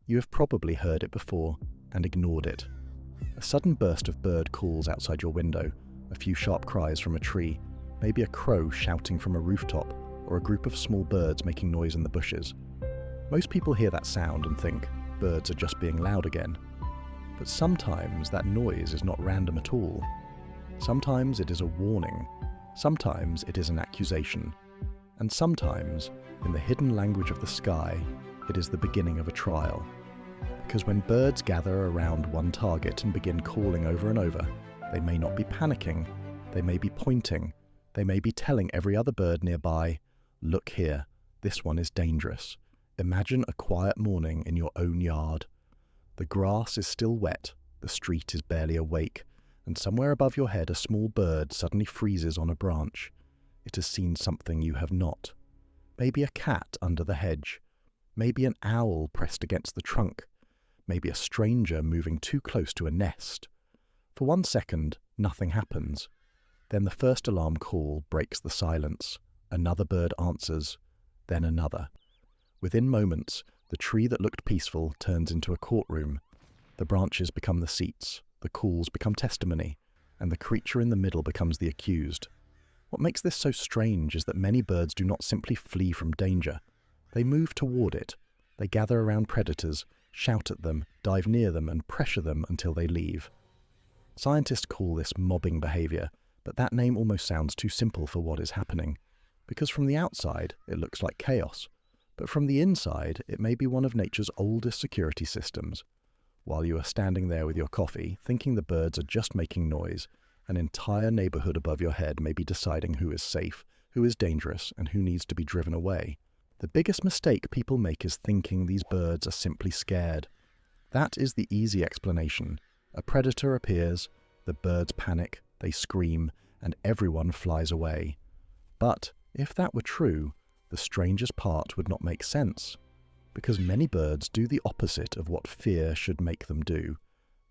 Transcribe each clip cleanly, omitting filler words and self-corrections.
You have probably heard it before and ignored it. A sudden burst of bird calls outside your window, a few sharp cries from a tree, maybe a crow shouting from a rooftop, or a group of small birds making noise in the bushes. Most people hear that sound and think, birds are just being loud again. But sometimes that noise is not random at all. Sometimes it is a warning, sometimes it is an accusation, and sometimes, in the hidden language of the sky, it is the beginning of a trial. Because when birds gather around one target and begin calling over and over, they may not be panicking, they may be pointing, they may be telling every other bird nearby, "Look here, this one is dangerous." Imagine a quiet morning in your own yard. The grass is still wet, the street is barely awake, and somewhere above your head a small bird suddenly freezes on a branch. It has seen something you have not. Maybe a cat under the hedge, maybe an owl pressed against the trunk, maybe a stranger moving too close to a nest. For 1 second, nothing happens. Then the first alarm call breaks the silence. Another bird answers, then another. Within moments, the tree that looked peaceful turns into a courtroom. The branches become the seats, the calls become testimony, and the creature in the middle becomes the accused. What makes this so strange is that many birds do not simply flee from danger. They move toward it. They gather around predators, shout at them, dive near them, and pressure them until they leave. Scientists call this mobbing behavior, but that name almost sounds too simple for what is happening. Because from the outside, it looks like chaos. But from the inside, it may be one of nature's oldest security systems. While you are standing there with your coffee, thinking the birds are just making noise, an entire neighborhood above your head may be deciding who is safe, who is dangerous, and who needs to be driven away. The biggest mistake people make is thinking these birds are simply scared. That is the easy explanation. A predator appears, the birds panic, they scream, and everyone flies away. But if that were true, the strangest part would not make sense. Because many birds do the opposite of what fear should make them do.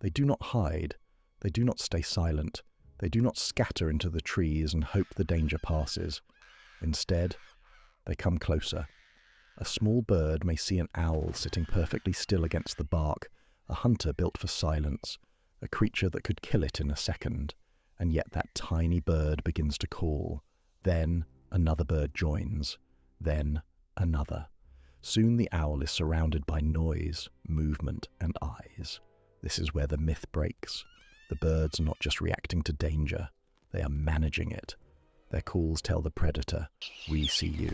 They do not hide, they do not stay silent, they do not scatter into the trees and hope the danger passes. Instead, they come closer. A small bird may see an owl sitting perfectly still against the bark, a hunter built for silence, a creature that could kill it in a second, and yet that tiny bird begins to call. Then another bird joins, then another. Soon the owl is surrounded by noise, movement, and eyes. This is where the myth breaks. The birds are not just reacting to danger, they are managing it. Their calls tell the predator, "We see you.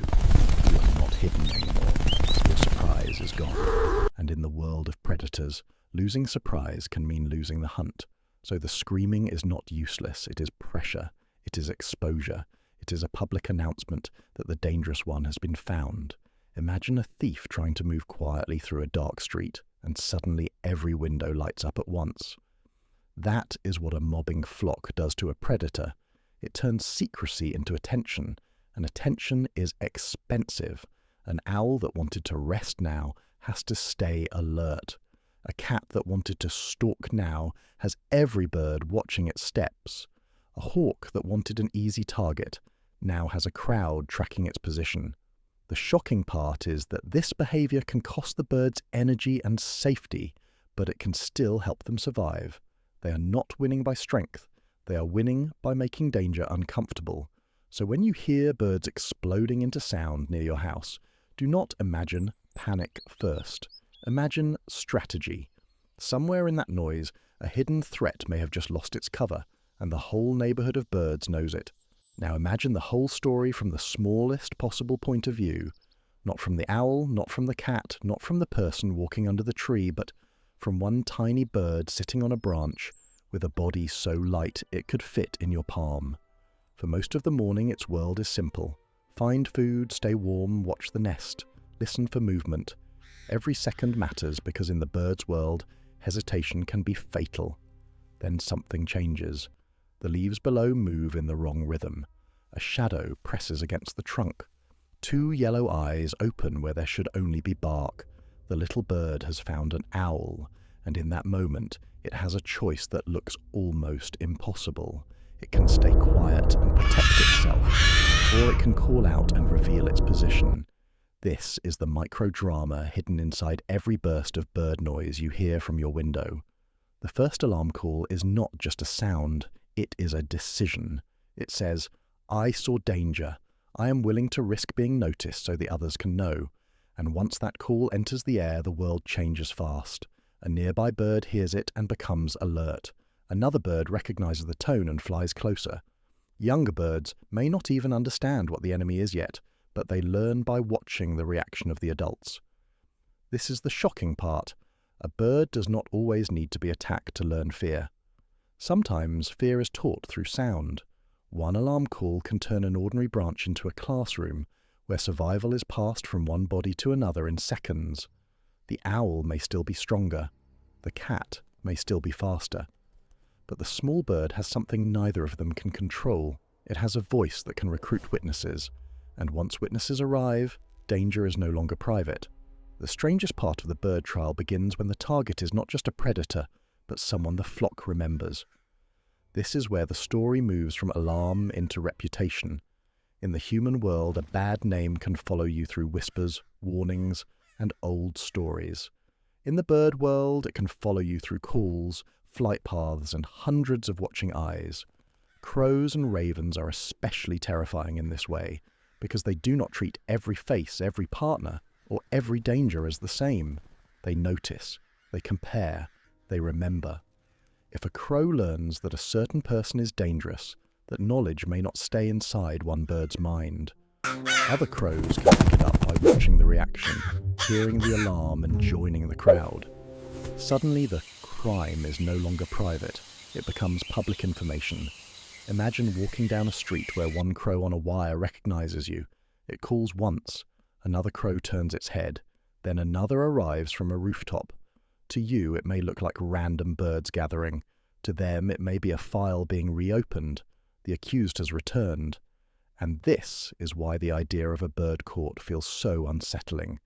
You are not hidden anymore. Your surprise is gone." And in the world of predators, losing surprise can mean losing the hunt. So the screaming is not useless, it is pressure, it is exposure, it is a public announcement that the dangerous one has been found. Imagine a thief trying to move quietly through a dark street, and suddenly every window lights up at once. That is what a mobbing flock does to a predator. It turns secrecy into attention, and attention is expensive. An owl that wanted to rest now has to stay alert. A cat that wanted to stalk now has every bird watching its steps. A hawk that wanted an easy target now has a crowd tracking its position. The shocking part is that this behavior can cost the birds energy and safety, but it can still help them survive. They are not winning by strength. They are winning by making danger uncomfortable. So when you hear birds exploding into sound near your house, do not imagine panic first. Imagine strategy. Somewhere in that noise, a hidden threat may have just lost its cover, and the whole neighborhood of birds knows it. Now imagine the whole story from the smallest possible point of view. Not from the owl, not from the cat, not from the person walking under the tree, but from one tiny bird sitting on a branch with a body so light it could fit in your palm. For most of the morning, its world is simple. Find food, stay warm, watch the nest, listen for movement. Every second matters because in the bird's world, hesitation can be fatal. Then something changes. The leaves below move in the wrong rhythm. A shadow presses against the trunk. Two yellow eyes open where there should only be bark. The little bird has found an owl, and in that moment, it has a choice that looks almost impossible. It can stay quiet and protect itself, or it can call out and reveal its position. This is the micro-drama hidden inside every burst of bird noise you hear from your window. The first alarm call is not just a sound, it is a decision. It says, "I saw danger. I am willing to risk being noticed so the others can know." And once that call enters the air, the world changes fast. A nearby bird hears it and becomes alert. Another bird recognizes the tone and flies closer. Younger birds may not even understand what the enemy is yet, but they learn by watching the reaction of the adults. This is the shocking part. A bird does not always need to be attacked to learn fear. Sometimes fear is taught through sound. One alarm call can turn an ordinary branch into a classroom where survival is passed from one body to another in seconds. The owl may still be stronger. The cat may still be faster. But the small bird has something neither of them can control. It has a voice that can recruit witnesses. And once witnesses arrive, danger is no longer private. The strangest part of the bird trial begins when the target is not just a predator, but someone the flock remembers. This is where the story moves from alarm into reputation. In the human world, a bad name can follow you through whispers, warnings, and old stories. In the bird world, it can follow you through calls, flight paths, and hundreds of watching eyes. Crows and ravens are especially terrifying in this way, because they do not treat every face, every partner, or every danger as the same. They notice, they compare, they remember. If a crow learns that a certain person is dangerous, that knowledge may not stay inside one bird's mind. Other crows can pick it up by watching the reaction, hearing the alarm and joining the crowd. Suddenly the crime is no longer private, it becomes public information. Imagine walking down a street where one crow on a wire recognizes you. It calls once, another crow turns its head, then another arrives from a rooftop. To you it may look like random birds gathering. To them it may be a file being reopened. The accused has returned. And this is why the idea of a bird court feels so unsettling.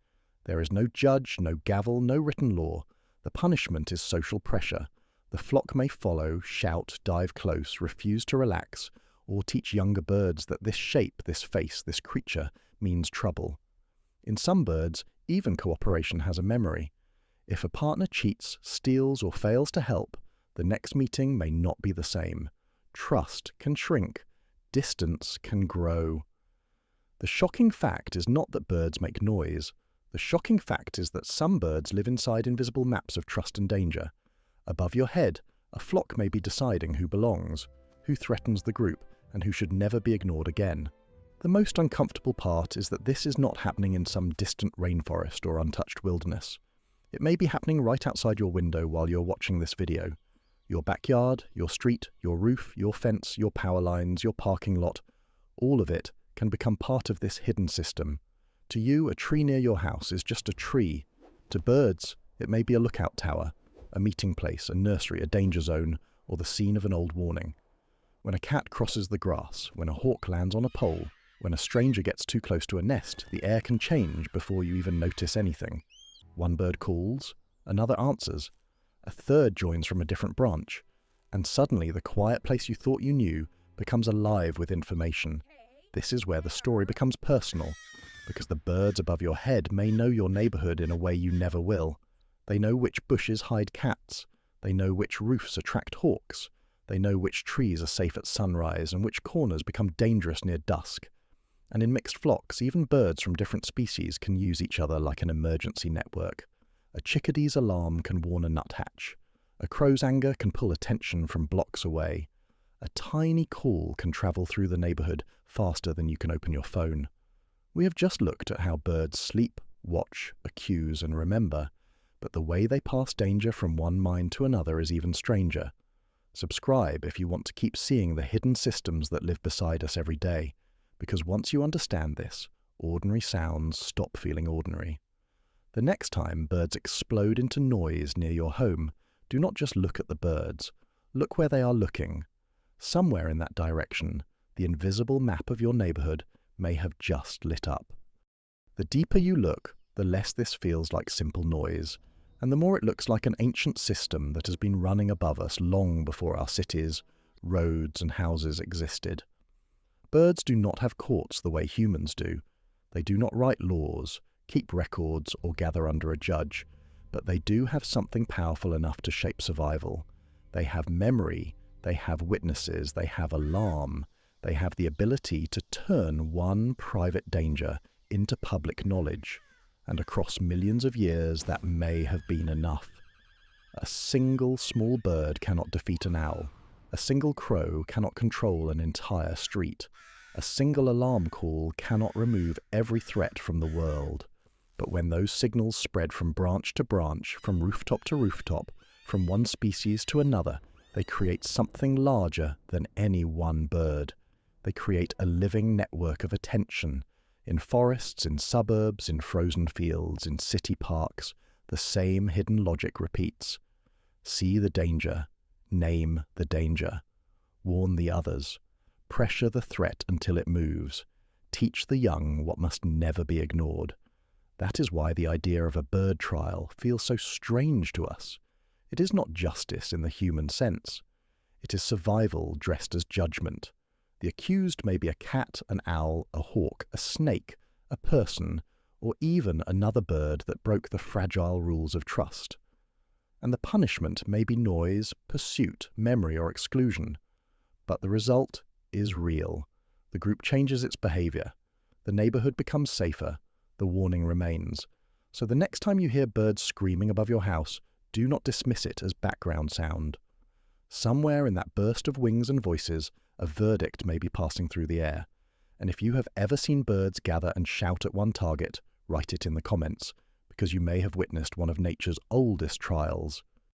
There is no judge, no gavel, no written law. The punishment is social pressure. The flock may follow, shout, dive close, refuse to relax, or teach younger birds that this shape, this face, this creature means trouble. In some birds, even cooperation has a memory. If a partner cheats, steals, or fails to help, the next meeting may not be the same. Trust can shrink. Distance can grow. The shocking fact is not that birds make noise. The shocking fact is that some birds live inside invisible maps of trust and danger. Above your head, a flock may be deciding who belongs, who threatens the group, and who should never be ignored again. The most uncomfortable part is that this is not happening in some distant rainforest or untouched wilderness. It may be happening right outside your window while you're watching this video. Your backyard, your street, your roof, your fence, your power lines, your parking lot, all of it can become part of this hidden system. To you, a tree near your house is just a tree. To birds, it may be a lookout tower, a meeting place, a nursery, a danger zone, or the scene of an old warning. When a cat crosses the grass, when a hawk lands on a pole, when a stranger gets too close to a nest, the air can change before you even notice anything. One bird calls, another answers, a third joins from a different branch, and suddenly the quiet place you thought you knew becomes alive with information. This is where the story becomes personal, because the birds above your head may know your neighborhood in a way you never will. They know which bushes hide cats. They know which roofs attract hawks. They know which trees are safe at sunrise and which corners become dangerous near dusk. And in mixed flocks, even birds from different species can use each other like an emergency network. A chickadee's alarm can warn a nuthatch. A crow's anger can pull attention from blocks away. A tiny call can travel through the neighborhood faster than you can open your phone. We have just looked at how birds sleep, watch, accuse, and remember, but the way they pass danger from one mind to another is even stranger. Subscribe if you want to keep seeing the hidden systems that live beside us every day, because once you understand this, ordinary sounds stop feeling ordinary. The next time birds explode into noise near your home, do not just look at the birds. Look where they are looking. Somewhere in that direction, the invisible map of your neighborhood may have just lit up. The deeper you look, the less this feels like simple noise, and the more it looks like an ancient system that has been running above us long before our cities, roads, and houses existed. Birds do not have courts the way humans do. They do not write laws. keep records, or gather under a judge, but they do have something powerful enough to shape survival. They have memory, they have witnesses, they have alarm, they have the ability to turn one private danger into public knowledge, and across millions of years that may have been enough. A single small bird cannot defeat an owl. A single crow cannot control an entire street. A single alarm call cannot remove every threat from the world. But when those signals spread from branch to branch, from rooftop to rooftop, from one species to another, they create something larger than any one bird. They create a living network of attention. In forests, in suburbs, in frozen fields, in city parks, the same hidden logic repeats. See the danger, name the danger, warn the others, pressure the threat until it moves, teach the young what must never be ignored. That is why the idea of a bird trial feels so strange to us. It is not justice in the human sense. It is survival dressed as judgment. The accused may be a cat, an owl, a hawk, a snake, a person, or even another bird that broke the fragile rules of trust. And the punishment may be noise, pursuit, memory, or exclusion. But the result is real. The group changes its behavior. The neighborhood becomes safer. The warning remains. So the next time you hear birds screaming above your house, do not dismiss it as background sound. Somewhere in that burst of wings and voices, a verdict may be passing through the air. And if you have ever seen birds gather and shout at one target, write it in the comments, because you may have witnessed one of nature's oldest trials.